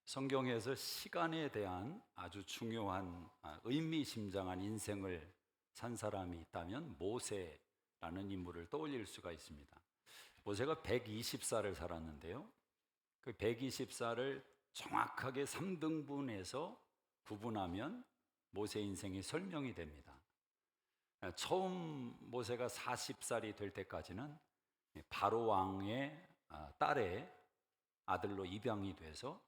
성경에서 시간에 대한 아주 중요한 의미심장한 인생을 산 사람이 있다면 모세라는 인물을 떠올릴 수가 있습니다. 모세가 120살을 살았는데요. 그 120살을 정확하게 3등분해서 구분하면 모세 인생이 설명이 됩니다. 처음 모세가 40살이 될 때까지는 바로 왕의 딸의 아들로 입양이 돼서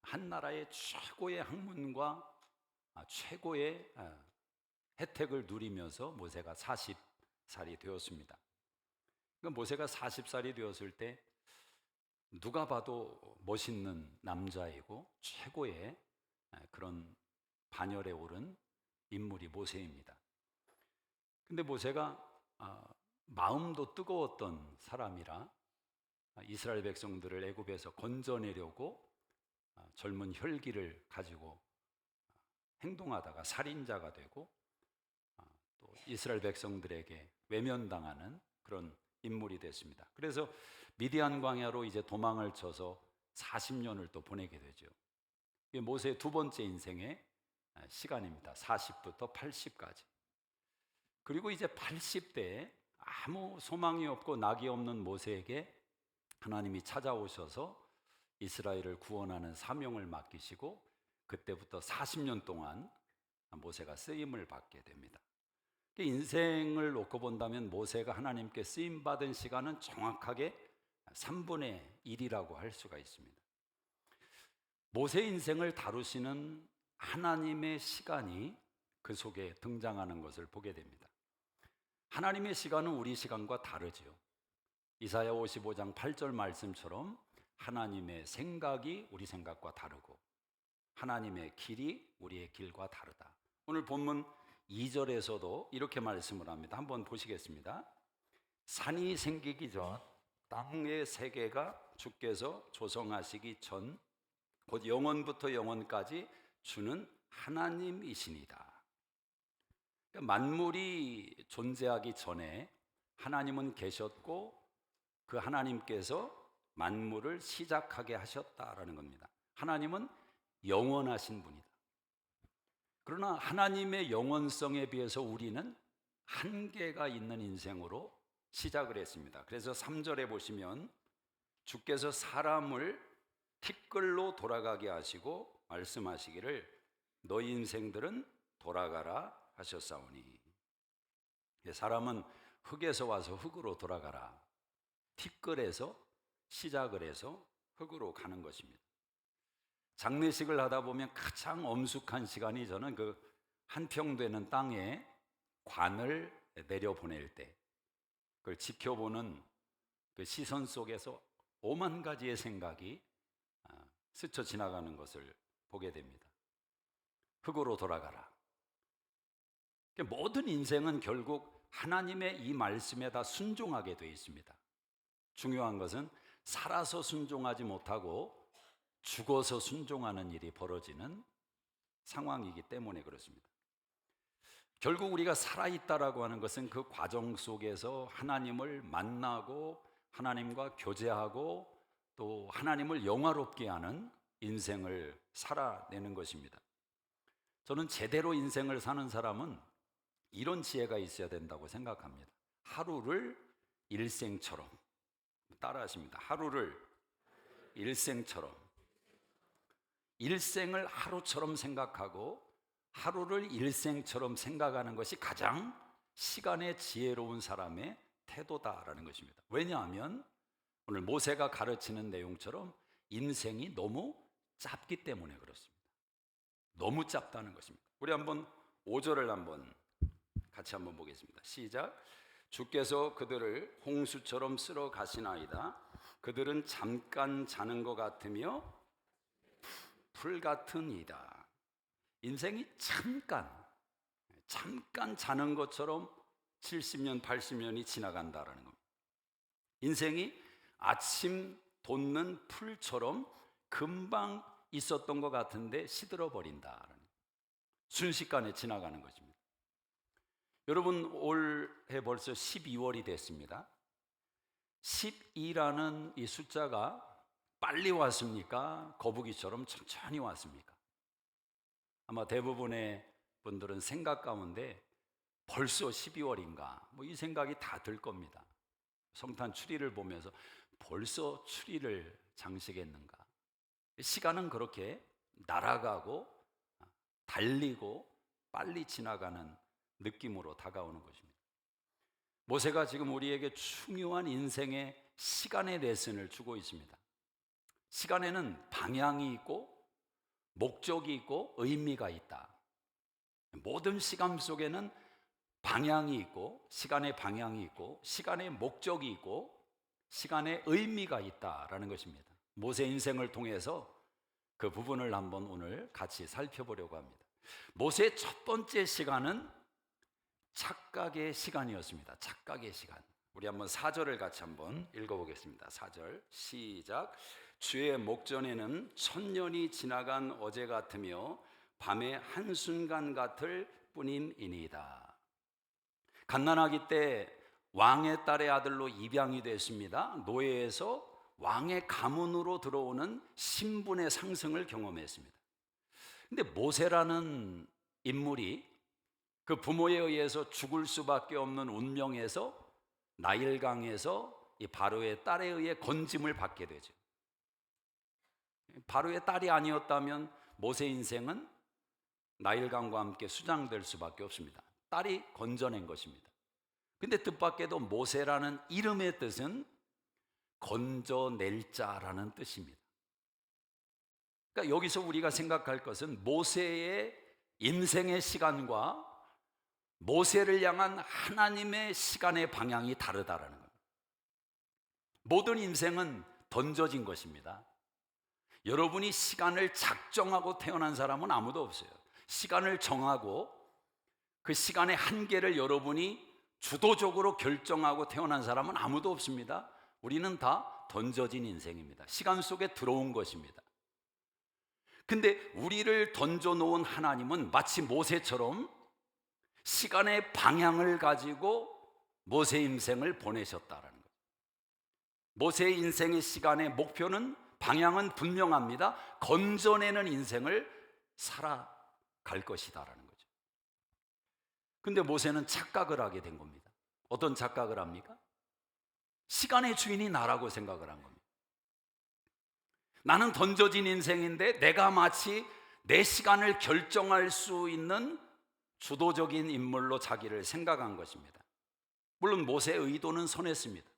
한 나라의 최고의 학문과 최고의 혜택을 누리면서 모세가 40살이 되었습니다. 모세가 40살이 되었을 때 누가 봐도 멋있는 남자이고 최고의 그런 반열에 오른 인물이 모세입니다. 근데 모세가 마음도 뜨거웠던 사람이라 이스라엘 백성들을 애굽에서 건져내려고 젊은 혈기를 가지고 행동하다가 살인자가 되고 또 이스라엘 백성들에게 외면당하는 그런 인물이 됐습니다. 그래서 미디안 광야로 이제 도망을 쳐서 40년을 또 보내게 되죠. 이게 모세의 두 번째 인생의 시간입니다. 40부터 80까지. 그리고 이제 80대에 아무 소망이 없고 낙이 없는 모세에게 하나님이 찾아오셔서 이스라엘을 구원하는 사명을 맡기시고 그때부터 40년 동안 모세가 쓰임을 받게 됩니다. 인생을 놓고 본다면 모세가 하나님께 쓰임 받은 시간은 정확하게 3분의 1이라고 할 수가 있습니다. 모세 인생을 다루시는 하나님의 시간이 그 속에 등장하는 것을 보게 됩니다. 하나님의 시간은 우리 시간과 다르죠. 이사야 55장 8절 말씀처럼 하나님의 생각이 우리 생각과 다르고 하나님의 길이 우리의 길과 다르다. 오늘 본문 2절에서도 이렇게 말씀을 합니다. 한번 보시겠습니다. 산이 생기기 전 땅의 세계가 주께서 조성하시기 전 곧 영원부터 영원까지 주는 하나님이시니다. 만물이 존재하기 전에 하나님은 계셨고 그 하나님께서 만물을 시작하게 하셨다라는 겁니다. 하나님은 영원하신 분이다. 그러나 하나님의 영원성에 비해서 우리는 한계가 있는 인생으로 시작을 했습니다. 그래서 3절에 보시면 주께서 사람을 티끌로 돌아가게 하시고 말씀하시기를 너희 인생들은 돌아가라 하셨사오니, 사람은 흙에서 와서 흙으로 돌아가라. 티끌에서 시작을 해서 흙으로 가는 것입니다. 장례식을 하다 보면 가장 엄숙한 시간이 저는 그 한 평 되는 땅에 관을 내려보낼 때 그걸 지켜보는 그 시선 속에서 오만 가지의 생각이 스쳐 지나가는 것을 보게 됩니다. 흙으로 돌아가라. 모든 인생은 결국 하나님의 이 말씀에 다 순종하게 되어 있습니다. 중요한 것은 살아서 순종하지 못하고 죽어서 순종하는 일이 벌어지는 상황이기 때문에 그렇습니다. 결국 우리가 살아있다라고 하는 것은 그 과정 속에서 하나님을 만나고 하나님과 교제하고 또 하나님을 영화롭게 하는 인생을 살아내는 것입니다. 저는 제대로 인생을 사는 사람은 이런 지혜가 있어야 된다고 생각합니다. 하루를 일생처럼, 따라하십니다. 하루를 일생처럼, 일생을 하루처럼 생각하고 하루를 일생처럼 생각하는 것이 가장 시간의 지혜로운 사람의 태도다라는 것입니다. 왜냐하면 오늘 모세가 가르치는 내용처럼 인생이 너무 짧기 때문에 그렇습니다. 너무 짧다는 것입니다. 우리 한번 5절을 한번 같이 한번 보겠습니다. 시작. 주께서 그들을 홍수처럼 쓸어 가시나이다. 그들은 잠깐 자는 것 같으며 풀 같은 이다. 인생이 잠깐 자는 것처럼 70년, 80년이 지나간다라는 겁니다. 인생이 아침 돋는 풀처럼 금방 있었던 것 같은데 시들어 버린다라는, 순식간에 지나가는 것입니다. 여러분, 올해 벌써 12월이 됐습니다. 12라는 이 숫자가 빨리 왔습니까? 거북이처럼 천천히 왔습니까? 아마 대부분의 분들은 생각 가운데 벌써 12월인가 뭐 이 생각이 다 들 겁니다. 성탄 추리를 보면서 벌써 추리를 장식했는가? 시간은 그렇게 날아가고 달리고 빨리 지나가는 느낌으로 다가오는 것입니다. 모세가 지금 우리에게 중요한 인생의 시간의 레슨을 주고 있습니다. 시간에는 방향이 있고 목적이 있고 의미가 있다. 모든 시간 속에는 방향이 있고 시간의 방향이 있고 시간의 목적이 있고 시간의 의미가 있다라는 것입니다. 모세 인생을 통해서 그 부분을 한번 오늘 같이 살펴보려고 합니다. 모세의 첫 번째 시간은 착각의 시간이었습니다. 착각의 시간. 우리 한번 4절을 같이 한번 읽어보겠습니다. 4절 시작. 주의 목전에는 천년이 지나간 어제 같으며 밤의 한순간 같을 뿐임이니이다. 갓난아기 때 왕의 딸의 아들로 입양이 됐습니다. 노예에서 왕의 가문으로 들어오는 신분의 상승을 경험했습니다. 근데 모세라는 인물이 그 부모에 의해서 죽을 수밖에 없는 운명에서 나일강에서 이 바로의 딸에 의해 건짐을 받게 되죠. 바로의 딸이 아니었다면 모세 인생은 나일강과 함께 수장될 수밖에 없습니다. 딸이 건져낸 것입니다. 근데 뜻밖에도 모세라는 이름의 뜻은 건져낼 자라는 뜻입니다. 그러니까 여기서 우리가 생각할 것은 모세의 인생의 시간과 모세를 향한 하나님의 시간의 방향이 다르다라는 겁니다. 모든 인생은 던져진 것입니다. 여러분이 시간을 작정하고 태어난 사람은 아무도 없어요. 시간을 정하고 그 시간의 한계를 여러분이 주도적으로 결정하고 태어난 사람은 아무도 없습니다. 우리는 다 던져진 인생입니다. 시간 속에 들어온 것입니다. 근데 우리를 던져놓은 하나님은 마치 모세처럼 시간의 방향을 가지고 모세 인생을 보내셨다라는 거예요. 모세의 인생의 시간의 목표는 방향은 분명합니다. 건져내는 인생을 살아갈 것이다라는 거죠. 근데 모세는 착각을 하게 된 겁니다. 어떤 착각을 합니까? 시간의 주인이 나라고 생각을 한 겁니다. 나는 던져진 인생인데 내가 마치 내 시간을 결정할 수 있는 주도적인 인물로 자기를 생각한 것입니다. 물론 모세의 의도는 선했습니다.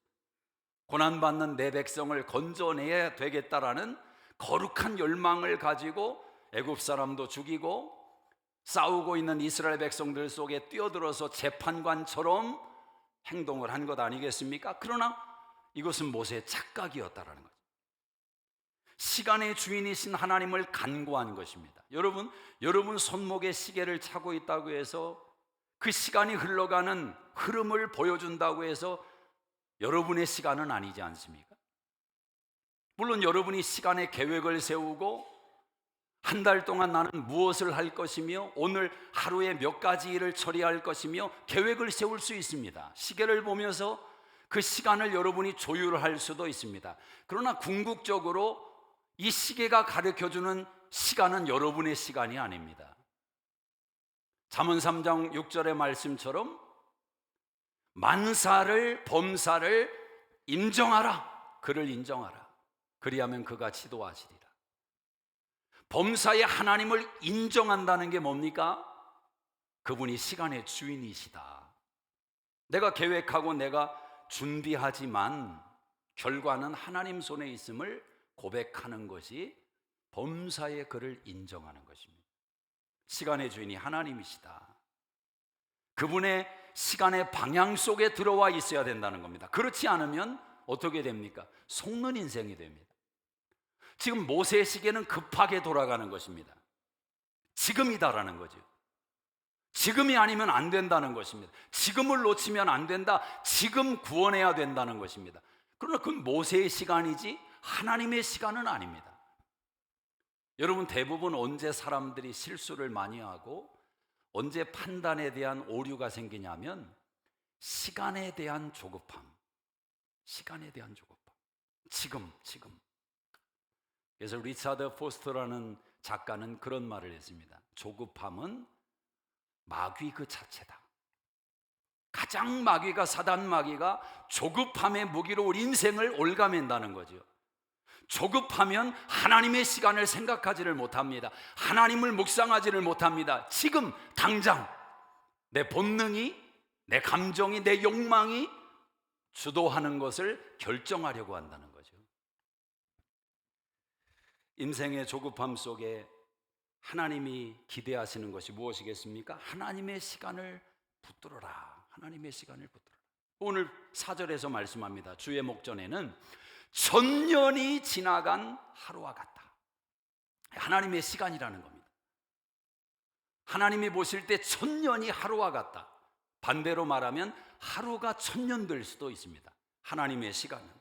고난받는 내 백성을 건져내야 되겠다라는 거룩한 열망을 가지고 애굽 사람도 죽이고 싸우고 있는 이스라엘 백성들 속에 뛰어들어서 재판관처럼 행동을 한 것 아니겠습니까? 그러나 이것은 모세의 착각이었다라는 거죠. 시간의 주인이신 하나님을 간구한 것입니다. 여러분 손목에 시계를 차고 있다고 해서 그 시간이 흘러가는 흐름을 보여준다고 해서 여러분의 시간은 아니지 않습니까? 물론 여러분이 시간의 계획을 세우고 한 달 동안 나는 무엇을 할 것이며 오늘 하루에 몇 가지 일을 처리할 것이며 계획을 세울 수 있습니다. 시계를 보면서 그 시간을 여러분이 조율할 수도 있습니다. 그러나 궁극적으로 이 시계가 가르쳐주는 시간은 여러분의 시간이 아닙니다. 잠언 3장 6절의 말씀처럼 만사를 범사를 인정하라. 그를 인정하라. 그리하면 그가 지도하시리라. 범사의 하나님을 인정한다는 게 뭡니까? 그분이 시간의 주인이시다. 내가 계획하고 내가 준비하지만 결과는 하나님 손에 있음을 고백하는 것이 범사의 그를 인정하는 것입니다. 시간의 주인이 하나님이시다. 그분의 시간의 방향 속에 들어와 있어야 된다는 겁니다. 그렇지 않으면 어떻게 됩니까? 속는 인생이 됩니다. 지금 모세의 시계는 급하게 돌아가는 것입니다. 지금이다라는 거죠. 지금이 아니면 안 된다는 것입니다. 지금을 놓치면 안 된다. 지금 구원해야 된다는 것입니다. 그러나 그건 모세의 시간이지 하나님의 시간은 아닙니다. 여러분, 대부분 언제 사람들이 실수를 많이 하고 언제 판단에 대한 오류가 생기냐면 시간에 대한 조급함. 시간에 대한 조급함. 지금 그래서 리차드 포스터라는 작가는 그런 말을 했습니다. 조급함은 마귀 그 자체다. 가장 마귀가, 사단 마귀가 조급함의 무기로 우리 인생을 올가맨다는 거죠. 조급하면 하나님의 시간을 생각하지를 못합니다. 하나님을 묵상하지를 못합니다. 지금 당장 내 본능이, 내 감정이, 내 욕망이 주도하는 것을 결정하려고 한다는 거죠. 인생의 조급함 속에 하나님이 기대하시는 것이 무엇이겠습니까? 하나님의 시간을 붙들어라. 하나님의 시간을 붙들어라. 오늘 4절에서 말씀합니다. 주의 목전에는 천년이 지나간 하루와 같다. 하나님의 시간이라는 겁니다. 하나님이 보실 때 천년이 하루와 같다. 반대로 말하면 하루가 천년 될 수도 있습니다. 하나님의 시간은.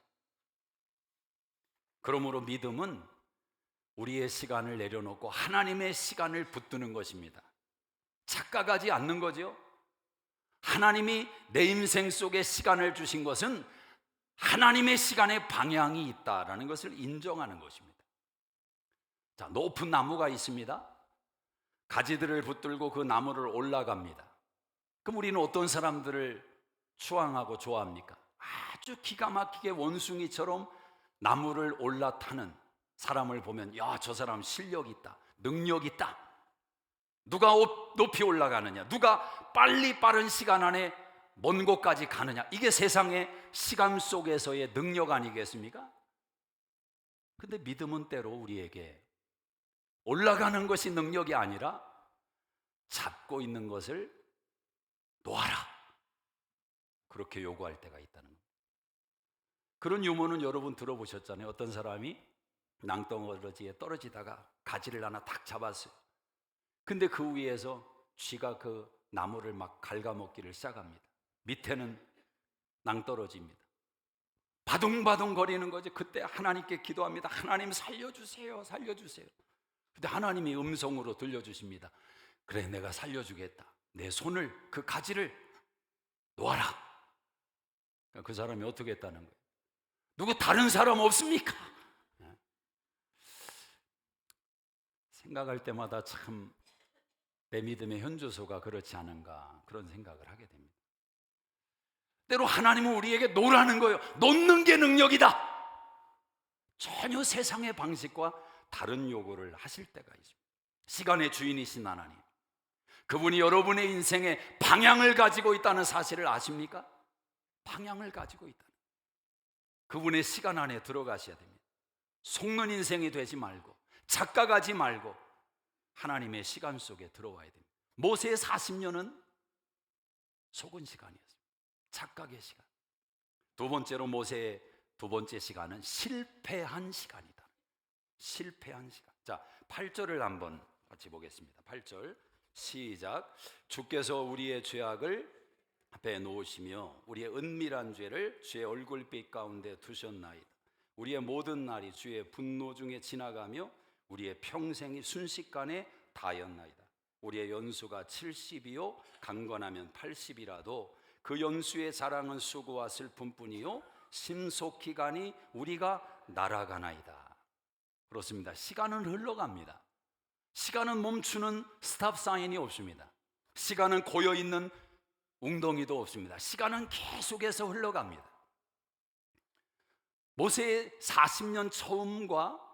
그러므로 믿음은 우리의 시간을 내려놓고 하나님의 시간을 붙드는 것입니다. 착각하지 않는 거죠. 하나님이 내 인생 속에 시간을 주신 것은 하나님의 시간에 방향이 있다라는 것을 인정하는 것입니다. 자, 높은 나무가 있습니다. 가지들을 붙들고 그 나무를 올라갑니다. 그럼 우리는 어떤 사람들을 추앙하고 좋아합니까? 아주 기가 막히게 원숭이처럼 나무를 올라타는 사람을 보면, 야, 저 사람 실력 있다, 능력 있다. 누가 높이 올라가느냐, 누가 빨리 빠른 시간 안에 먼 곳까지 가느냐, 이게 세상의 시간 속에서의 능력 아니겠습니까? 근데 믿음은 때로 우리에게 올라가는 것이 능력이 아니라 잡고 있는 것을 놓아라, 그렇게 요구할 때가 있다는 겁니다. 그런 유머는 여러분 들어보셨잖아요. 어떤 사람이 낭떠러지에 떨어지다가 가지를 하나 탁 잡았어요. 근데 그 위에서 쥐가 그 나무를 막 갉아먹기를 시작합니다. 밑에는 낭떠러지입니다. 바둥바둥 거리는 거죠. 그때 하나님께 기도합니다. 하나님 살려주세요, 살려주세요. 근데 하나님이 음성으로 들려주십니다. 그래, 내가 살려주겠다. 내 손을, 그 가지를 놓아라. 그 사람이 어떻게 했다는 거예요? 누구 다른 사람 없습니까? 생각할 때마다 참 내 믿음의 현주소가 그렇지 않은가, 그런 생각을 하게 됩니다. 때로 하나님은 우리에게 놓으라는 거예요. 놓는 게 능력이다. 전혀 세상의 방식과 다른 요구를 하실 때가 있습니다. 시간의 주인이신 하나님, 그분이 여러분의 인생에 방향을 가지고 있다는 사실을 아십니까? 방향을 가지고 있다. 그분의 시간 안에 들어가셔야 됩니다. 속는 인생이 되지 말고, 착각하지 말고 하나님의 시간 속에 들어와야 됩니다. 모세의 40년은 속은 시간이었습니다. 착각의 시간. 두 번째로 모세의 두 번째 시간은 실패한 시간이다. 실패한 시간. 자, 8절을 한번 같이 보겠습니다. 8절 시작. 주께서 우리의 죄악을 앞에 놓으시며 우리의 은밀한 죄를 주의 얼굴빛 가운데 두셨나이다. 우리의 모든 날이 주의 분노 중에 지나가며 우리의 평생이 순식간에 다였나이다. 우리의 연수가 70이요 강건하면 80이라도 그 연수의 자랑은 수고와 슬픔뿐이요 심속히 가니 우리가 날아가나이다. 그렇습니다. 시간은 흘러갑니다. 시간은 멈추는 스탑 사인이 없습니다. 시간은 고여있는 웅덩이도 없습니다. 시간은 계속해서 흘러갑니다. 모세의 40년 처음과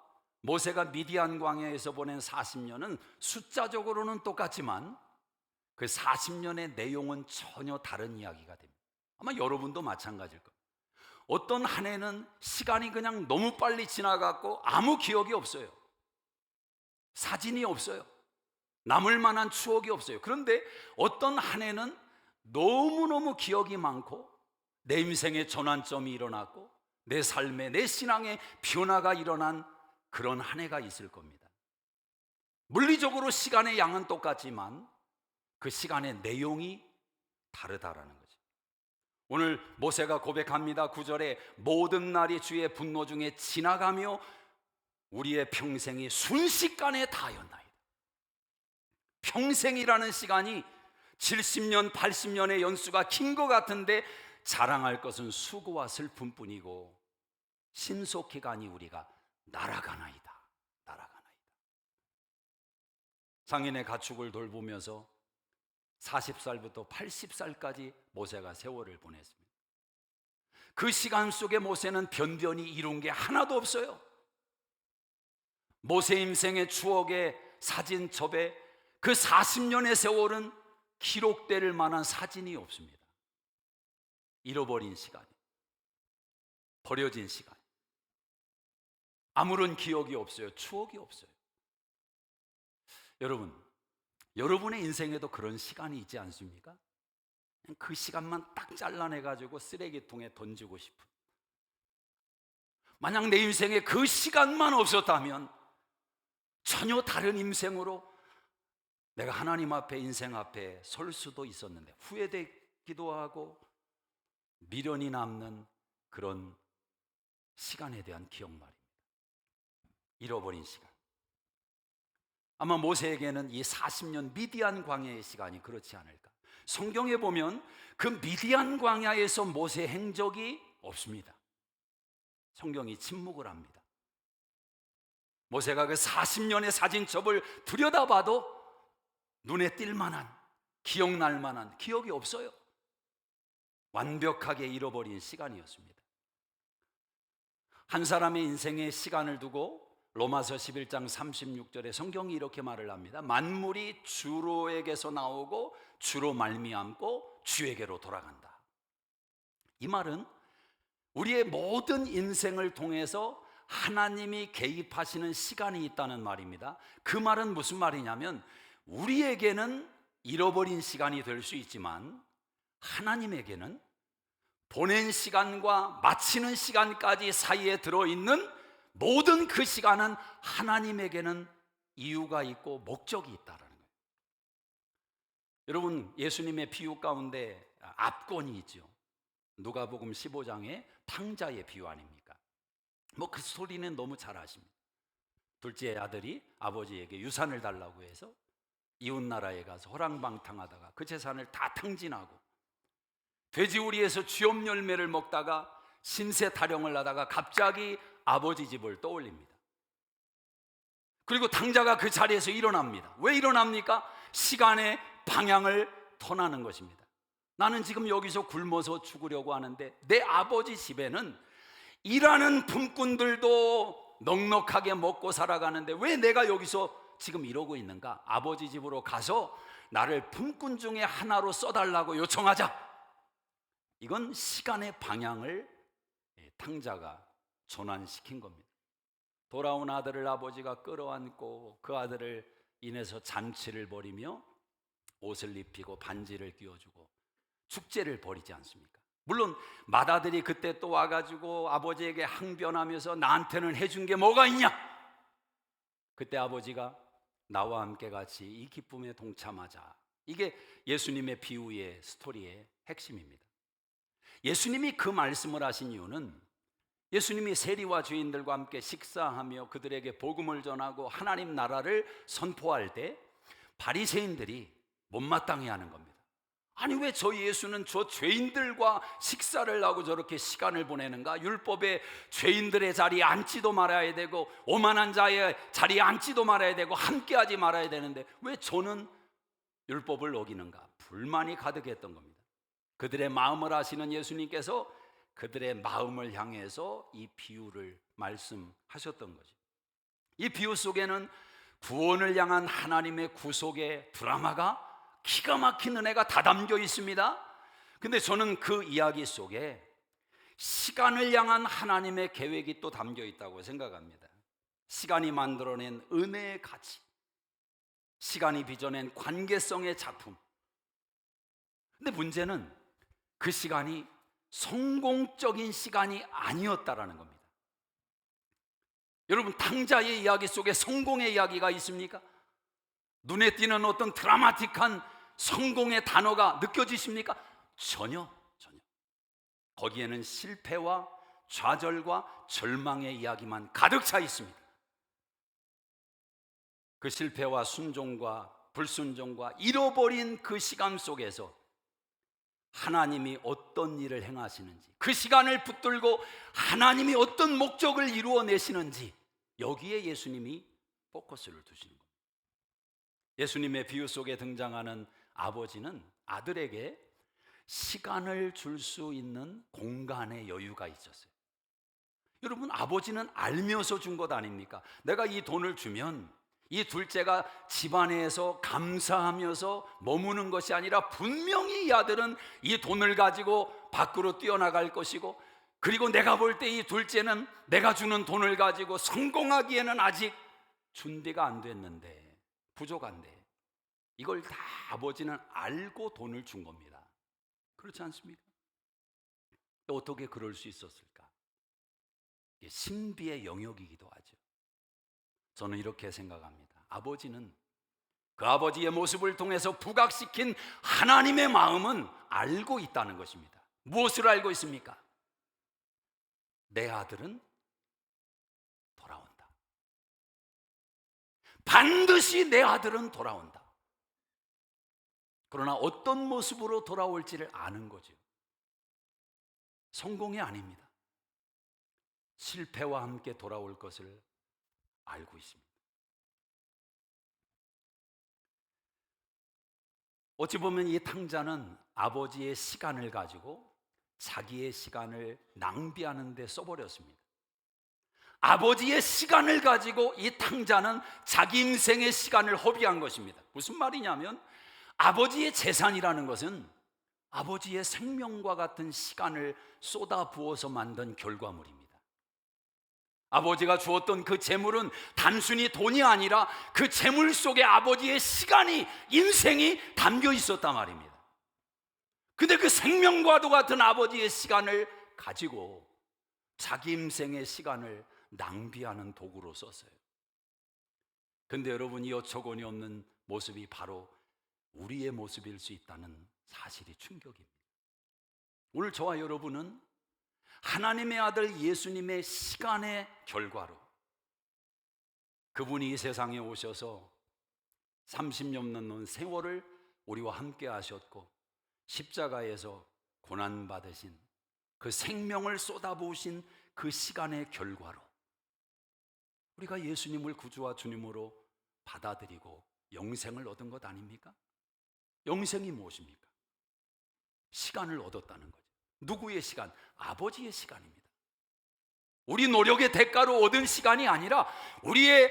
모세가 미디안 광야에서 보낸 40년은 숫자적으로는 똑같지만 그 40년의 내용은 전혀 다른 이야기가 됩니다. 아마 여러분도 마찬가지일 겁니다. 어떤 한 해는 시간이 그냥 너무 빨리 지나갔고 아무 기억이 없어요. 사진이 없어요. 남을 만한 추억이 없어요. 그런데 어떤 한 해는 너무너무 기억이 많고 내 인생의 전환점이 일어났고 내 삶에, 내 신앙에 변화가 일어난 그런 한 해가 있을 겁니다. 물리적으로 시간의 양은 똑같지만 그 시간의 내용이 다르다라는 거죠. 오늘 모세가 고백합니다. 9절에 모든 날이 주의 분노 중에 지나가며 우리의 평생이 순식간에 다하였나이다. 평생이라는 시간이 70년, 80년의 연수가 긴 것 같은데 자랑할 것은 수고와 슬픔뿐이고 신속히 가니 우리가 날아가나이다. 장인의 가축을 돌보면서 40살부터 80살까지 모세가 세월을 보냈습니다. 그 시간 속에 모세는 변변히 이룬 게 하나도 없어요. 모세 인생의 추억의 사진첩에 그 40년의 세월은 기록될 만한 사진이 없습니다. 잃어버린 시간, 버려진 시간, 아무런 기억이 없어요. 추억이 없어요. 여러분의 인생에도 그런 시간이 있지 않습니까? 그 시간만 딱 잘라내가지고 쓰레기통에 던지고 싶은, 만약 내 인생에 그 시간만 없었다면 전혀 다른 인생으로 내가 하나님 앞에, 인생 앞에 설 수도 있었는데, 후회되기도 하고 미련이 남는 그런 시간에 대한 기억 말입니다. 잃어버린 시간. 아마 모세에게는 이 40년 미디안 광야의 시간이 그렇지 않을까. 성경에 보면 그 미디안 광야에서 모세 행적이 없습니다. 성경이 침묵을 합니다. 모세가 그 40년의 사진첩을 들여다봐도 눈에 띌 만한, 기억날 만한 기억이 없어요. 완벽하게 잃어버린 시간이었습니다. 한 사람의 인생에 시간을 두고 로마서 11장 36절에 성경이 이렇게 말을 합니다. 만물이 주로에게서 나오고 주로 말미암고 주에게로 돌아간다. 이 말은 우리의 모든 인생을 통해서 하나님이 개입하시는 시간이 있다는 말입니다. 그 말은 무슨 말이냐면, 우리에게는 잃어버린 시간이 될 수 있지만 하나님에게는 보낸 시간과 마치는 시간까지 사이에 들어있는 모든 그 시간은 하나님에게는 이유가 있고 목적이 있다는 거예요. 여러분, 예수님의 비유 가운데 압권이 있죠. 누가복음 15장의 탕자의 비유 아닙니까? 그 스토리는 너무 잘 아십니다. 둘째 아들이 아버지에게 유산을 달라고 해서 이웃 나라에 가서 호랑방탕하다가 그 재산을 다 탕진하고 돼지우리에서 쥐엄 열매를 먹다가 신세 타령을 하다가 갑자기 아버지 집을 떠올립니다. 그리고 탕자가 그 자리에서 일어납니다. 왜 일어납니까? 시간의 방향을 터나는 것입니다. 나는 지금 여기서 굶어서 죽으려고 하는데 내 아버지 집에는 일하는 품꾼들도 넉넉하게 먹고 살아가는데 왜 내가 여기서 지금 이러고 있는가? 아버지 집으로 가서 나를 품꾼 중에 하나로 써달라고 요청하자. 이건 시간의 방향을 탕자가 전환시킨 겁니다. 돌아온 아들을 아버지가 끌어안고 그 아들을 인해서 잔치를 벌이며 옷을 입히고 반지를 끼워주고 축제를 벌이지 않습니까? 물론 맏아들이 그때 또 와가지고 아버지에게 항변하면서 나한테는 해준 게 뭐가 있냐? 그때 아버지가 나와 함께 같이 이 기쁨에 동참하자. 이게 예수님의 비유의 스토리의 핵심입니다. 예수님이 그 말씀을 하신 이유는 예수님이 세리와 죄인들과 함께 식사하며 그들에게 복음을 전하고 하나님 나라를 선포할 때 바리새인들이 못마땅해 하는 겁니다. 아니, 왜 저 예수는 저 죄인들과 식사를 하고 저렇게 시간을 보내는가? 율법에 죄인들의 자리에 앉지도 말아야 되고 오만한 자의 자리에 앉지도 말아야 되고 함께하지 말아야 되는데 왜 저는 율법을 어기는가? 불만이 가득했던 겁니다. 그들의 마음을 아시는 예수님께서 그들의 마음을 향해서 이 비유를 말씀하셨던 거죠. 이 비유 속에는 구원을 향한 하나님의 구속의 드라마가 기가 막힌 은혜가 다 담겨 있습니다. 근데 저는 그 이야기 속에 시간을 향한 하나님의 계획이 또 담겨 있다고 생각합니다. 시간이 만들어낸 은혜의 가치, 시간이 빚어낸 관계성의 작품. 근데 문제는 그 시간이 성공적인 시간이 아니었다라는 겁니다. 여러분, 탕자의 이야기 속에 성공의 이야기가 있습니까? 눈에 띄는 어떤 드라마틱한 성공의 단어가 느껴지십니까? 전혀. 거기에는 실패와 좌절과 절망의 이야기만 가득 차 있습니다. 그 실패와 순종과 불순종과 잃어버린 그 시간 속에서 하나님이 어떤 일을 행하시는지, 그 시간을 붙들고 하나님이 어떤 목적을 이루어내시는지, 여기에 예수님이 포커스를 두시는 겁니다. 예수님의 비유 속에 등장하는 아버지는 아들에게 시간을 줄 수 있는 공간의 여유가 있었어요. 여러분, 아버지는 알면서 준 것 아닙니까? 내가 이 돈을 주면 이 둘째가 집안에서 감사하면서 머무는 것이 아니라 분명히 이 아들은 이 돈을 가지고 밖으로 뛰어나갈 것이고, 그리고 내가 볼 때 이 둘째는 내가 주는 돈을 가지고 성공하기에는 아직 준비가 안 됐는데, 부족한데, 이걸 다 아버지는 알고 돈을 준 겁니다. 그렇지 않습니까? 어떻게 그럴 수 있었을까? 이게 신비의 영역이기도 하죠. 저는 이렇게 생각합니다. 아버지는 그 아버지의 모습을 통해서 부각시킨 하나님의 마음은 알고 있다는 것입니다. 무엇을 알고 있습니까? 내 아들은 돌아온다. 반드시 내 아들은 돌아온다. 그러나 어떤 모습으로 돌아올지를 아는 거죠. 성공이 아닙니다. 실패와 함께 돌아올 것을 알고 있습니다. 어찌 보면 이 탕자는 아버지의 시간을 가지고 자기의 시간을 낭비하는 데 써버렸습니다. 아버지의 시간을 가지고 이 탕자는 자기 인생의 시간을 허비한 것입니다. 무슨 말이냐면, 아버지의 재산이라는 것은 아버지의 생명과 같은 시간을 쏟아부어서 만든 결과물입니다. 아버지가 주었던 그 재물은 단순히 돈이 아니라 그 재물 속에 아버지의 시간이, 인생이 담겨 있었단 말입니다. 근데 그 생명과도 같은 아버지의 시간을 가지고 자기 인생의 시간을 낭비하는 도구로 썼어요. 근데 여러분, 이 어처구니 없는 모습이 바로 우리의 모습일 수 있다는 사실이 충격입니다. 오늘 저와 여러분은 하나님의 아들 예수님의 시간의 결과로, 그분이 이 세상에 오셔서 30년 넘는 세월을 우리와 함께 하셨고 십자가에서 고난받으신 그 생명을 쏟아부으신 그 시간의 결과로 우리가 예수님을 구주와 주님으로 받아들이고 영생을 얻은 것 아닙니까? 영생이 무엇입니까? 시간을 얻었다는 거죠. 누구의 시간? 아버지의 시간입니다. 우리 노력의 대가로 얻은 시간이 아니라 우리의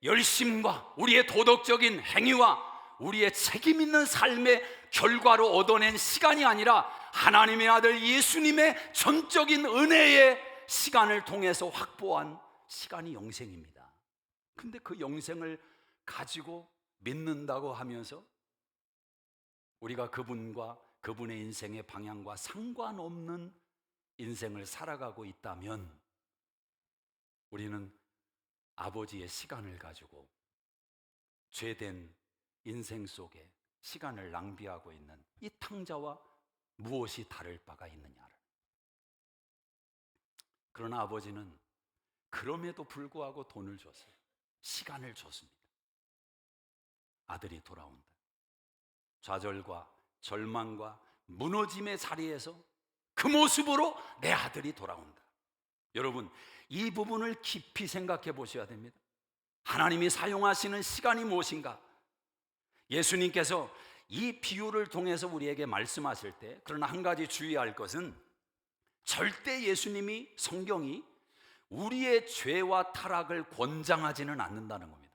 열심과 우리의 도덕적인 행위와 우리의 책임 있는 삶의 결과로 얻어낸 시간이 아니라 하나님의 아들 예수님의 전적인 은혜의 시간을 통해서 확보한 시간이 영생입니다. 근데 그 영생을 가지고 믿는다고 하면서 우리가 그분과 그분의 인생의 방향과 상관없는 인생을 살아가고 있다면 우리는 아버지의 시간을 가지고 죄된 인생 속에 시간을 낭비하고 있는 이 탕자와 무엇이 다를 바가 있느냐를. 그러나 아버지는 그럼에도 불구하고 돈을 줬어요. 시간을 줬습니다. 아들이 돌아온다. 좌절과 절망과 무너짐의 자리에서 그 모습으로 내 아들이 돌아온다. 여러분, 이 부분을 깊이 생각해 보셔야 됩니다. 하나님이 사용하시는 시간이 무엇인가? 예수님께서 이 비유를 통해서 우리에게 말씀하실 때, 그러나 한 가지 주의할 것은 절대 예수님이, 성경이 우리의 죄와 타락을 권장하지는 않는다는 겁니다.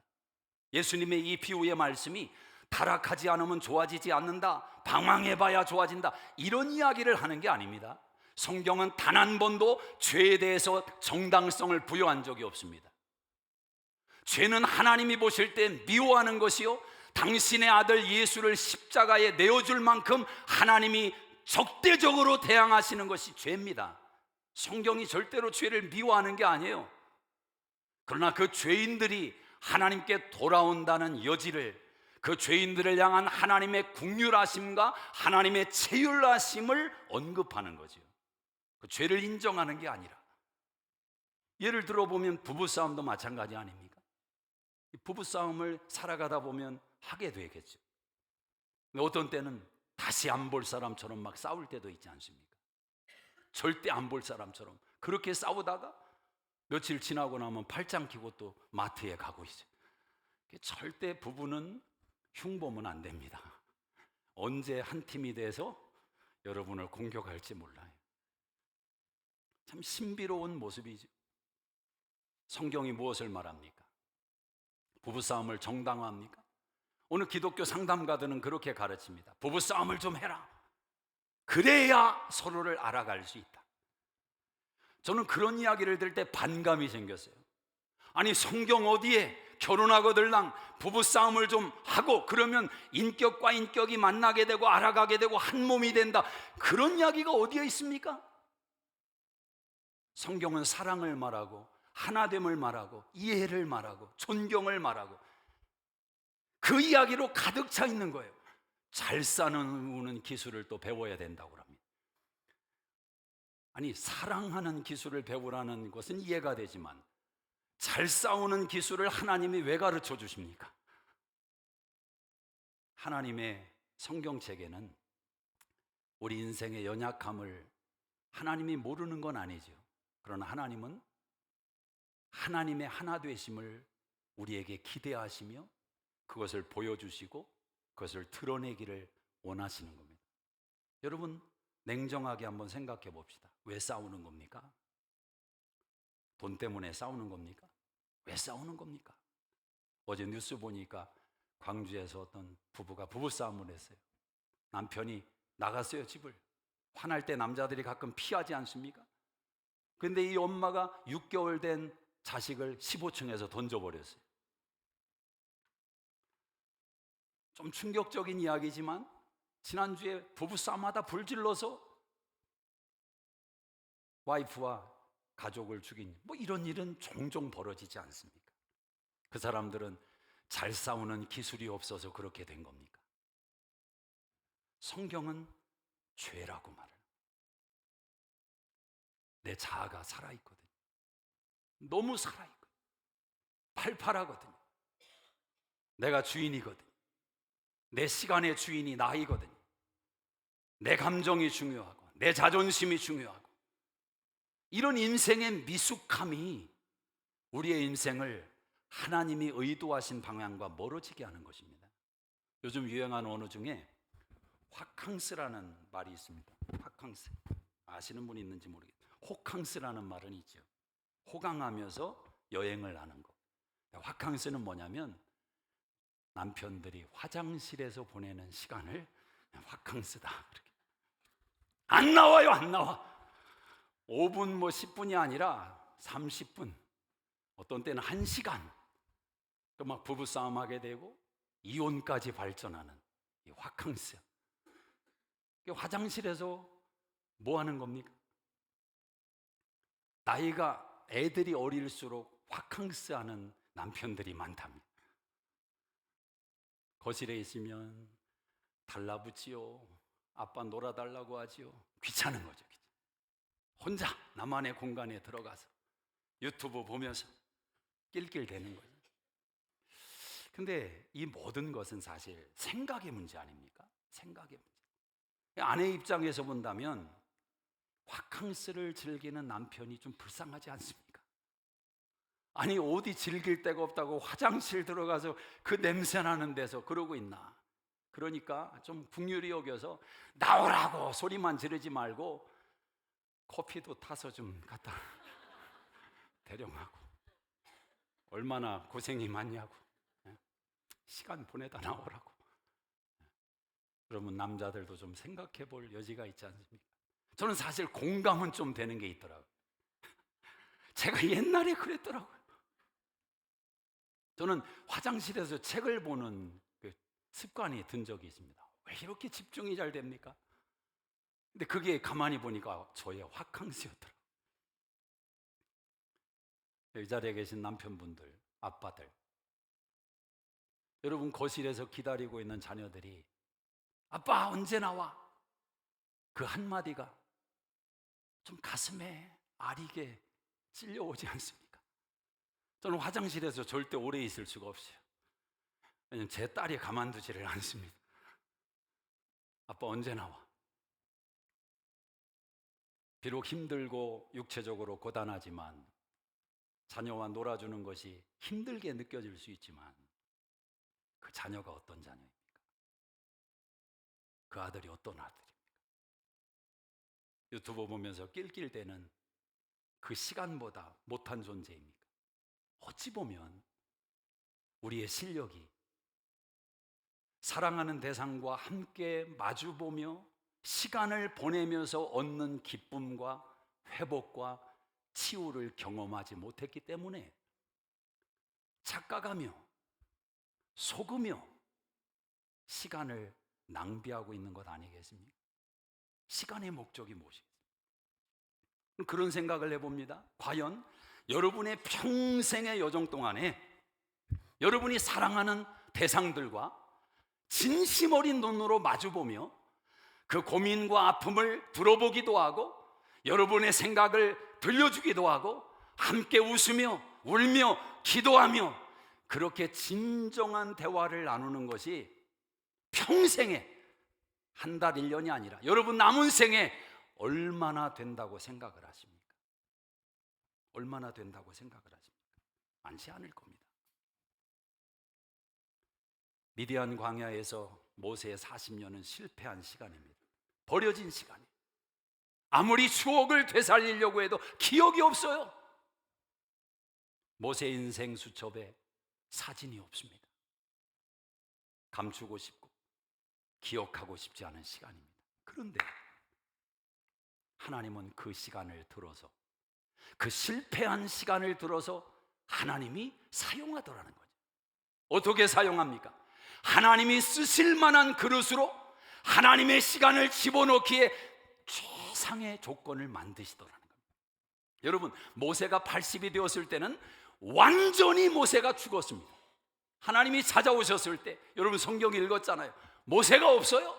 예수님의 이 비유의 말씀이 타락하지 않으면 좋아지지 않는다, 방황해봐야 좋아진다, 이런 이야기를 하는 게 아닙니다. 성경은 단 한 번도 죄에 대해서 정당성을 부여한 적이 없습니다. 죄는 하나님이 보실 때 미워하는 것이요, 당신의 아들 예수를 십자가에 내어줄 만큼 하나님이 적대적으로 대항하시는 것이 죄입니다. 성경이 절대로 죄를 미워하는 게 아니에요. 그러나 그 죄인들이 하나님께 돌아온다는 여지를, 그 죄인들을 향한 하나님의 긍휼하심과 하나님의 체휼하심을 언급하는 거죠. 그 죄를 인정하는 게 아니라. 예를 들어 보면 부부싸움도 마찬가지 아닙니까? 부부싸움을 살아가다 보면 하게 되겠죠. 어떤 때는 다시 안 볼 사람처럼 막 싸울 때도 있지 않습니까? 절대 안 볼 사람처럼 그렇게 싸우다가 며칠 지나고 나면 팔짱 끼고 또 마트에 가고 있어요. 절대 부부는 흉보면 안 됩니다. 언제 한 팀이 돼서 여러분을 공격할지 몰라요. 참 신비로운 모습이죠. 성경이 무엇을 말합니까? 부부싸움을 정당화합니까? 오늘 기독교 상담가들은 그렇게 가르칩니다. 부부싸움을 좀 해라. 그래야 서로를 알아갈 수 있다. 저는 그런 이야기를 들을 때 반감이 생겼어요. 아니, 성경 어디에 결혼하고들랑 부부싸움을 좀 하고 그러면 인격과 인격이 만나게 되고 알아가게 되고 한 몸이 된다, 그런 이야기가 어디에 있습니까? 성경은 사랑을 말하고 하나됨을 말하고 이해를 말하고 존경을 말하고 그 이야기로 가득 차 있는 거예요. 잘 싸우는 기술을 또 배워야 된다고 합니다. 아니, 사랑하는 기술을 배우라는 것은 이해가 되지만 잘 싸우는 기술을 하나님이 왜 가르쳐 주십니까? 하나님의 성경책에는 우리 인생의 연약함을 하나님이 모르는 건 아니죠. 그러나 하나님은 하나님의 하나 되심을 우리에게 기대하시며 그것을 보여주시고 그것을 드러내기를 원하시는 겁니다. 여러분, 냉정하게 한번 생각해 봅시다. 왜 싸우는 겁니까? 돈 때문에 싸우는 겁니까? 왜 싸우는 겁니까? 어제 뉴스 보니까 광주에서 어떤 부부가 부부싸움을 했어요. 남편이 나갔어요, 집을. 화날 때 남자들이 가끔 피하지 않습니까? 근데 이 엄마가 6개월 된 자식을 15층에서 던져버렸어요. 좀 충격적인 이야기지만 지난주에 부부싸움하다 불질러서 와이프와 가족을 죽인, 뭐 이런 일은 종종 벌어지지 않습니까? 그 사람들은 잘 싸우는 기술이 없어서 그렇게 된 겁니까? 성경은 죄라고 말해요. 내 자아가 살아있거든요. 너무 살아있거든요. 팔팔하거든요. 내가 주인이거든요. 내 시간의 주인이 나이거든요. 내 감정이 중요하고 내 자존심이 중요하고, 이런 인생의 미숙함이 우리의 인생을 하나님이 의도하신 방향과 멀어지게 하는 것입니다. 요즘 유행하는 언어 중에 화캉스라는 말이 있습니다. 화캉스, 아시는 분이 있는지 모르겠어요. 호캉스라는 말은 있죠. 호강하면서 여행을 하는 거. 화캉스는 뭐냐면 남편들이 화장실에서 보내는 시간을 화캉스다, 그렇게. 안 나와요, 안 나와. 5분 뭐 10분이 아니라 30분, 어떤 때는 1시간, 또 막 부부싸움 하게 되고 이혼까지 발전하는 이 화캉스. 화장실에서 뭐 하는 겁니까? 나이가 애들이 어릴수록 화캉스 하는 남편들이 많답니다. 거실에 있으면 달라붙지요. 아빠 놀아달라고 하지요. 귀찮은 거죠. 혼자 나만의 공간에 들어가서 유튜브 보면서 낄낄대는 거죠. 근데 이 모든 것은 사실 생각의 문제 아닙니까? 생각의 문제. 아내 입장에서 본다면 화캉스를 즐기는 남편이 좀 불쌍하지 않습니까? 아니, 어디 즐길 데가 없다고 화장실 들어가서 그 냄새 나는 데서 그러고 있나? 그러니까 좀 긍휼히 여겨서 나오라고 소리만 지르지 말고 커피도 타서 좀 갖다 대령하고, 얼마나 고생이 많냐고, 시간 보내다 나오라고. 그러면 남자들도 좀 생각해 볼 여지가 있지 않습니까? 저는 사실 공감은 좀 되는 게 있더라고요. 제가 옛날에 그랬더라고요. 저는 화장실에서 책을 보는 그 습관이 든 적이 있습니다. 왜 이렇게 집중이 잘 됩니까? 근데 그게 가만히 보니까 저의 화캉스였더라고요. 이 자리에 계신 남편분들, 아빠들, 여러분 거실에서 기다리고 있는 자녀들이 아빠 언제 나와? 그 한마디가 좀 가슴에 아리게 찔려오지 않습니까? 저는 화장실에서 절대 오래 있을 수가 없어요. 왜냐면 제 딸이 가만두지를 않습니다. 아빠 언제 나와? 비록 힘들고 육체적으로 고단하지만, 자녀와 놀아주는 것이 힘들게 느껴질 수 있지만, 그 자녀가 어떤 자녀입니까? 그 아들이 어떤 아들입니까? 유튜브 보면서 낄낄대는 그 시간보다 못한 존재입니까? 어찌 보면 우리의 실력이 사랑하는 대상과 함께 마주보며 시간을 보내면서 얻는 기쁨과 회복과 치유를 경험하지 못했기 때문에 착각하며 속으며 시간을 낭비하고 있는 것 아니겠습니까? 시간의 목적이 무엇이겠습니까? 그런 생각을 해봅니다. 과연 여러분의 평생의 여정 동안에 여러분이 사랑하는 대상들과 진심 어린 눈으로 마주보며 그 고민과 아픔을 들어보기도 하고 여러분의 생각을 들려주기도 하고 함께 웃으며 울며 기도하며 그렇게 진정한 대화를 나누는 것이 평생에 한 달, 1년이 아니라 여러분 남은 생에 얼마나 된다고 생각을 하십니까? 얼마나 된다고 생각을 하십니까? 많지 않을 겁니다. 미디안 광야에서 모세의 40년은 실패한 시간입니다. 버려진 시간이에요. 아무리 추억을 되살리려고 해도 기억이 없어요. 모세 인생 수첩에 사진이 없습니다. 감추고 싶고 기억하고 싶지 않은 시간입니다. 그런데 하나님은 그 시간을 들어서 그 실패한 시간을 들어서 하나님이 사용하더라는 거죠. 어떻게 사용합니까? 하나님이 쓰실 만한 그릇으로 하나님의 시간을 집어넣기에 최상의 조건을 만드시더라는 겁니다. 여러분, 모세가 80이 되었을 때는 완전히 모세가 죽었습니다. 하나님이 찾아오셨을 때 여러분 성경 읽었잖아요. 모세가 없어요.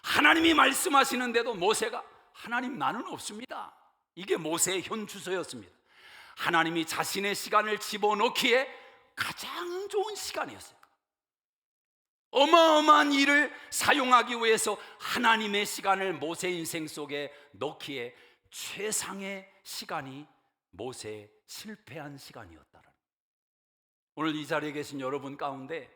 하나님이 말씀하시는데도 모세가 하나님 나는 없습니다. 이게 모세의 현주소였습니다. 하나님이 자신의 시간을 집어넣기에 가장 좋은 시간이었어요. 어마어마한 일을 사용하기 위해서 하나님의 시간을 모세 인생 속에 넣기에 최상의 시간이 모세의 실패한 시간이었다는. 오늘 이 자리에 계신 여러분 가운데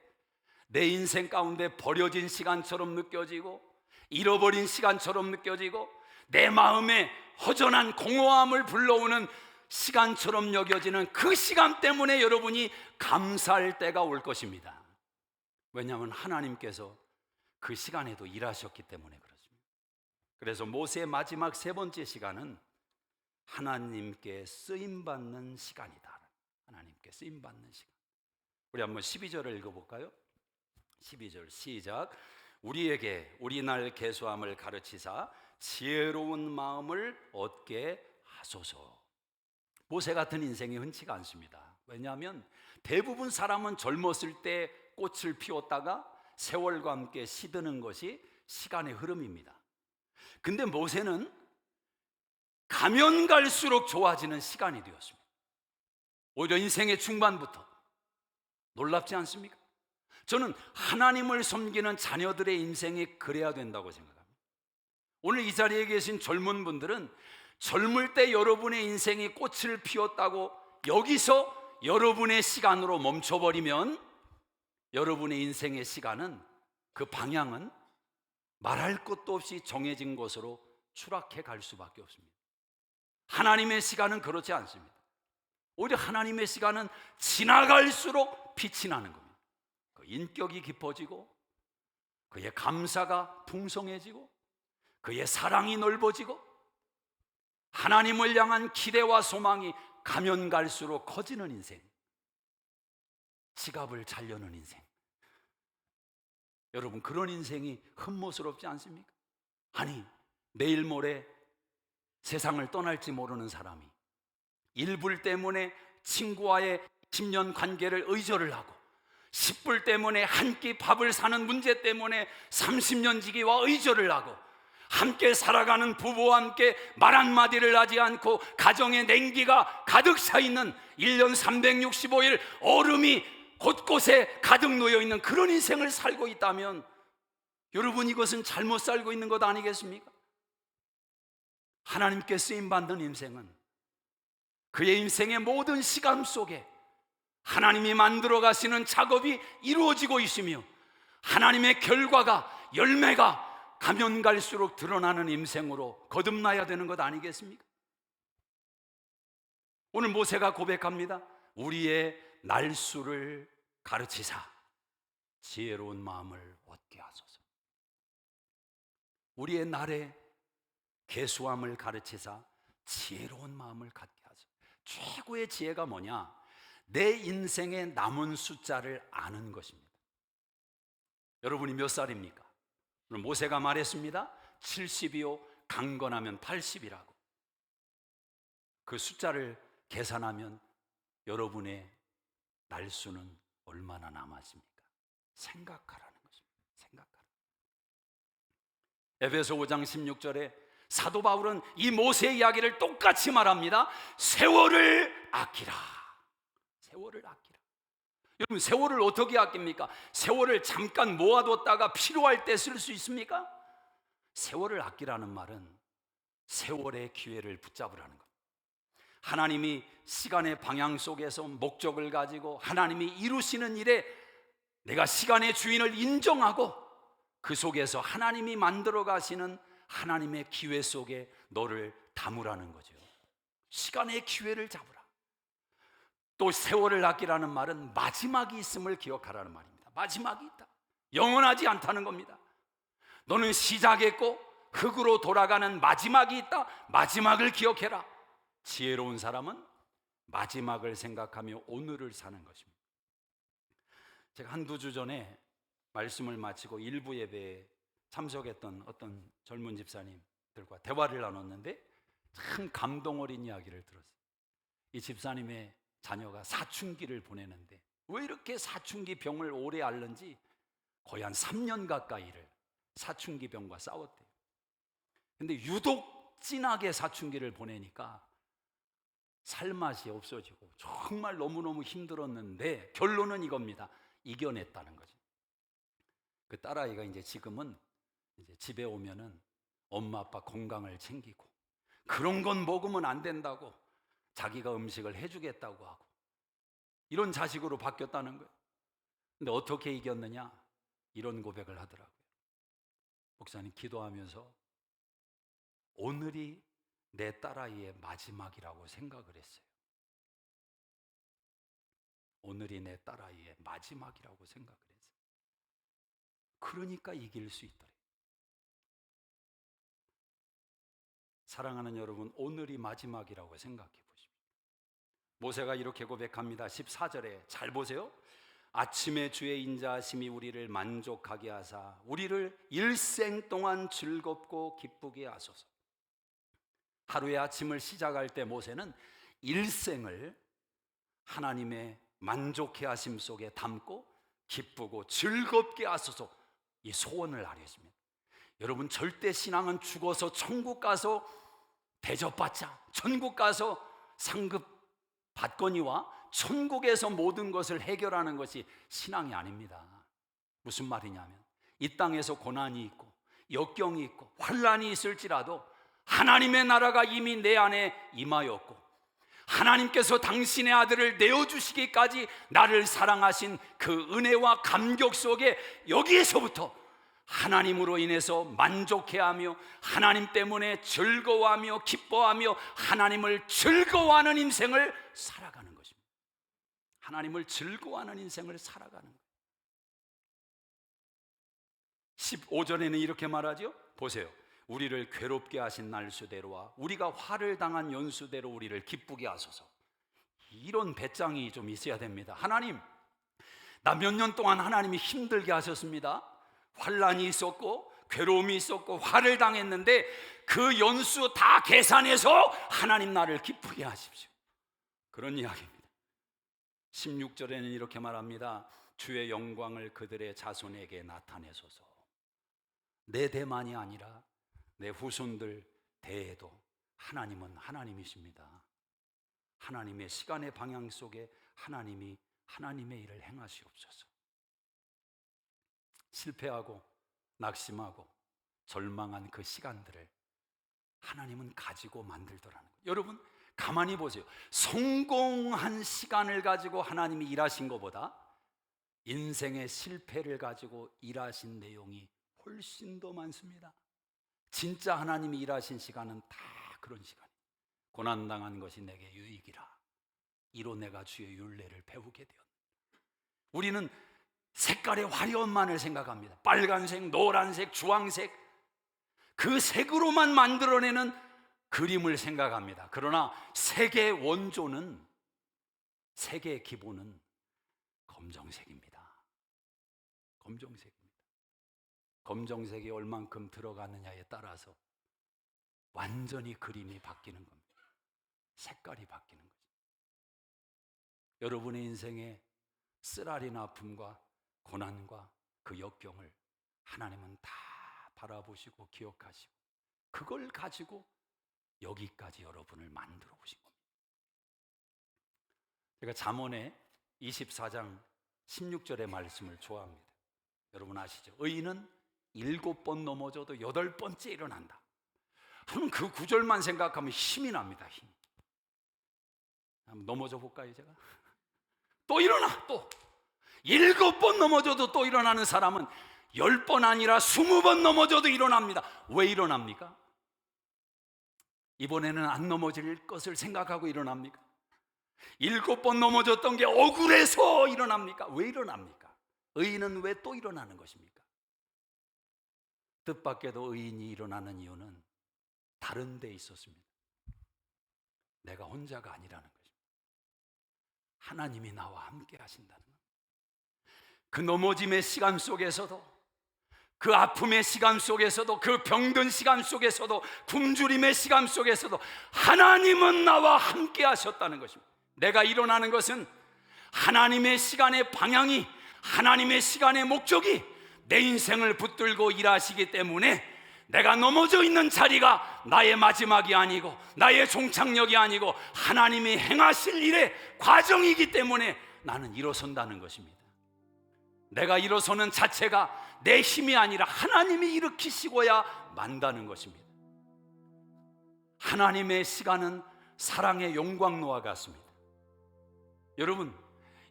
내 인생 가운데 버려진 시간처럼 느껴지고 잃어버린 시간처럼 느껴지고 내 마음에 허전한 공허함을 불러오는 시간처럼 여겨지는 그 시간 때문에 여러분이 감사할 때가 올 것입니다. 왜냐하면 하나님께서 그 시간에도 일하셨기 때문에 그렇습니다. 그래서 모세의 마지막 세 번째 시간은 하나님께 쓰임받는 시간이다. 하나님께 쓰임받는 시간. 우리 한번 12절을 읽어볼까요? 12절 시작. 우리에게 우리 날 계수함을 가르치사 지혜로운 마음을 얻게 하소서. 모세 같은 인생이 흔치가 않습니다. 왜냐하면 대부분 사람은 젊었을 때 꽃을 피웠다가 세월과 함께 시드는 것이 시간의 흐름입니다. 근데 모세는 가면 갈수록 좋아지는 시간이 되었습니다. 오히려 인생의 중반부터. 놀랍지 않습니까? 저는 하나님을 섬기는 자녀들의 인생이 그래야 된다고 생각합니다. 오늘 이 자리에 계신 젊은 분들은 젊을 때 여러분의 인생이 꽃을 피웠다고 여기서 여러분의 시간으로 멈춰버리면 여러분의 인생의 시간은 그 방향은 말할 것도 없이 정해진 것으로 추락해 갈 수밖에 없습니다. 하나님의 시간은 그렇지 않습니다. 오히려 하나님의 시간은 지나갈수록 빛이 나는 겁니다. 그 인격이 깊어지고 그의 감사가 풍성해지고 그의 사랑이 넓어지고 하나님을 향한 기대와 소망이 가면 갈수록 커지는 인생, 지갑을 잘 여는 인생. 여러분 그런 인생이 흠모스럽지 않습니까? 아니 내일 모레 세상을 떠날지 모르는 사람이 일불 때문에 친구와의 10년 관계를 의절을 하고 10불 때문에 한 끼 밥을 사는 문제 때문에 30년 지기와 의절을 하고 함께 살아가는 부부와 함께 말 한마디를 하지 않고 가정의 냉기가 가득 차 있는 1년 365일 얼음이 곳곳에 가득 놓여 있는 그런 인생을 살고 있다면 여러분 이것은 잘못 살고 있는 것 아니겠습니까? 하나님께 쓰임받는 인생은 그의 인생의 모든 시간 속에 하나님이 만들어 가시는 작업이 이루어지고 있으며 하나님의 결과가, 열매가 가면 갈수록 드러나는 인생으로 거듭나야 되는 것 아니겠습니까? 오늘 모세가 고백합니다. 우리의 날수를 가르치사 지혜로운 마음을 얻게 하소서. 우리의 날의 계수함을 가르치사 지혜로운 마음을 갖게 하소서. 최고의 지혜가 뭐냐? 내 인생의 남은 숫자를 아는 것입니다. 여러분이 몇 살입니까? 오늘 모세가 말했습니다. 70이요 강건하면 80이라고. 그 숫자를 계산하면 여러분의 날수는 얼마나 남았습니까? 생각하라는 것입니다. 생각하라. 에베소 5장 16절에 사도 바울은 이 모세의 이야기를 똑같이 말합니다. 세월을 아끼라. 세월을 아끼라. 여러분, 세월을 어떻게 아낍니까? 세월을 잠깐 모아뒀다가 필요할 때 쓸 수 있습니까? 세월을 아끼라는 말은 세월의 기회를 붙잡으라는 겁니다. 하나님이 시간의 방향 속에서 목적을 가지고 하나님이 이루시는 일에 내가 시간의 주인을 인정하고 그 속에서 하나님이 만들어 가시는 하나님의 기회 속에 너를 담으라는 거죠. 시간의 기회를 잡으라. 또 세월을 아끼라는 말은 마지막이 있음을 기억하라는 말입니다. 마지막이 있다. 영원하지 않다는 겁니다. 너는 시작했고 흙으로 돌아가는 마지막이 있다. 마지막을 기억해라. 지혜로운 사람은 마지막을 생각하며 오늘을 사는 것입니다. 제가 한두 주 전에 말씀을 마치고 일부 예배에 참석했던 어떤 젊은 집사님들과 대화를 나눴는데 참 감동 어린 이야기를 들었어요. 이 집사님의 자녀가 사춘기를 보내는데 왜 이렇게 사춘기 병을 오래 앓는지 거의 한 3년 가까이를 사춘기 병과 싸웠대요. 근데 유독 진하게 사춘기를 보내니까 살맛이 없어지고 정말 너무너무 힘들었는데 결론은 이겁니다. 이겨냈다는 거죠. 그 딸아이가 이제 지금은 이제 집에 오면은 엄마 아빠 건강을 챙기고 그런 건 먹으면 안 된다고 자기가 음식을 해주겠다고 하고 이런 자식으로 바뀌었다는 거예요. 근데 어떻게 이겼느냐? 이런 고백을 하더라고요. 목사님, 기도하면서 오늘이 내 딸아이의 마지막이라고 생각을 했어요. 오늘이 내 딸아이의 마지막이라고 생각을 했어요. 그러니까 이길 수 있더래. 사랑하는 여러분, 오늘이 마지막이라고 생각해 보십시오. 모세가 이렇게 고백합니다. 14절에 잘 보세요. 아침에 주의 인자하심이 우리를 만족하게 하사 우리를 일생 동안 즐겁고 기쁘게 하소서. 하루의 아침을 시작할 때 모세는 일생을 하나님의 만족해 하심 속에 담고 기쁘고 즐겁게 하소서 이 소원을 아뢰었습니다. 여러분, 절대 신앙은 죽어서 천국 가서 대접받자, 천국 가서 상급 받거니와 천국에서 모든 것을 해결하는 것이 신앙이 아닙니다. 무슨 말이냐면 이 땅에서 고난이 있고 역경이 있고 환난이 있을지라도 하나님의 나라가 이미 내 안에 임하였고 하나님께서 당신의 아들을 내어주시기까지 나를 사랑하신 그 은혜와 감격 속에 여기에서부터 하나님으로 인해서 만족해하며 하나님 때문에 즐거워하며 기뻐하며 하나님을 즐거워하는 인생을 살아가는 것입니다. 하나님을 즐거워하는 인생을 살아가는 거예요. 15절에는 이렇게 말하죠. 보세요. 우리를 괴롭게 하신 날수대로와 우리가 화를 당한 연수대로 우리를 기쁘게 하소서. 이런 배짱이 좀 있어야 됩니다. 하나님, 나 몇 년 동안 하나님이 힘들게 하셨습니다. 환난이 있었고 괴로움이 있었고 화를 당했는데 그 연수 다 계산해서 하나님 나를 기쁘게 하십시오. 그런 이야기입니다. 16절에는 이렇게 말합니다. 주의 영광을 그들의 자손에게 나타내소서. 내 대만이 아니라 내 후손들 대에도 하나님은 하나님이십니다. 하나님의 시간의 방향 속에 하나님이 하나님의 일을 행하시옵소서. 실패하고 낙심하고 절망한 그 시간들을 하나님은 가지고 만들더라는 거예요. 여러분, 가만히 보세요. 성공한 시간을 가지고 하나님이 일하신 것보다 인생의 실패를 가지고 일하신 내용이 훨씬 더 많습니다. 진짜 하나님이 일하신 시간은 다 그런 시간이에요. 고난당한 것이 내게 유익이라 이로 내가 주의 율례를 배우게 되었다. 우리는 색깔의 화려함만을 생각합니다. 빨간색, 노란색, 주황색, 그 색으로만 만들어내는 그림을 생각합니다. 그러나 색의 원조는, 색의 기본은 검정색입니다. 검정색입니다. 검정색이 얼만큼 들어가느냐에 따라서 완전히 그림이 바뀌는 겁니다. 색깔이 바뀌는 거죠. 여러분의 인생에 쓰라린 아픔과 고난과 그 역경을 하나님은 다 바라보시고 기억하시고 그걸 가지고 여기까지 여러분을 만들어 보신 겁니다. 제가 잠언의 24장 16절의 말씀을 좋아합니다. 여러분 아시죠? 의인은 7번 넘어져도 8번째 일어난다. 저는 그 구절만 생각하면 힘이 납니다. 힘. 한번 넘어져 볼까요? 제가 또 일어나, 또 7번 넘어져도 또 일어나는 사람은 10번 아니라 20번 넘어져도 일어납니다. 왜 일어납니까? 이번에는 안 넘어질 것을 생각하고 일어납니까? 7번 넘어졌던 게 억울해서 일어납니까? 왜 일어납니까? 의인은 왜 또 일어나는 것입니까? 뜻밖에도 의인이 일어나는 이유는 다른 데 있었습니다. 내가 혼자가 아니라는 것입니다. 하나님이 나와 함께 하신다는 것. 그 넘어짐의 시간 속에서도, 그 아픔의 시간 속에서도, 그 병든 시간 속에서도, 굶주림의 시간 속에서도 하나님은 나와 함께 하셨다는 것입니다. 내가 일어나는 것은 하나님의 시간의 방향이, 하나님의 시간의 목적이 내 인생을 붙들고 일하시기 때문에 내가 넘어져 있는 자리가 나의 마지막이 아니고 나의 종착역이 아니고 하나님이 행하실 일의 과정이기 때문에 나는 일어선다는 것입니다. 내가 일어서는 자체가 내 힘이 아니라 하나님이 일으키시고야 만다는 것입니다. 하나님의 시간은 사랑의 용광로와 같습니다. 여러분,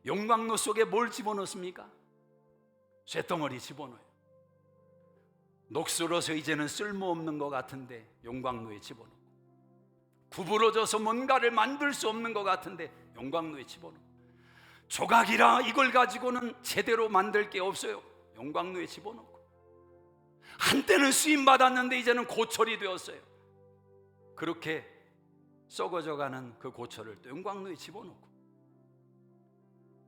용광로 속에 뭘 집어넣습니까? 쇳덩어리 집어넣어요. 녹슬어서 이제는 쓸모없는 것 같은데 용광로에 집어넣고, 구부러져서 뭔가를 만들 수 없는 것 같은데 용광로에 집어넣고, 조각이라 이걸 가지고는 제대로 만들 게 없어요. 용광로에 집어넣고, 한때는 쓰임받았는데 이제는 고철이 되었어요. 그렇게 썩어져가는 그 고철을 또 용광로에 집어넣고,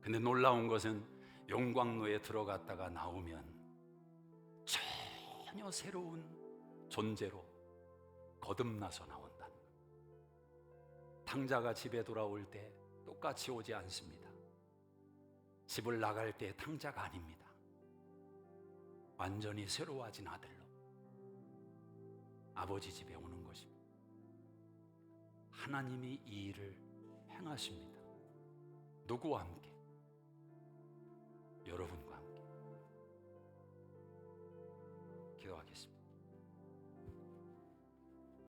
근데 놀라운 것은 용광로에 들어갔다가 나오면 전혀 새로운 존재로 거듭나서 나온다는 것. 탕자가 집에 돌아올 때 똑같이 오지 않습니다. 집을 나갈 때 탕자가 아닙니다. 완전히 새로워진 아들로 아버지 집에 오는 것입니다. 하나님이 이 일을 행하십니다. 누구와 함께? 여러분과 함께. 기도하겠습니다.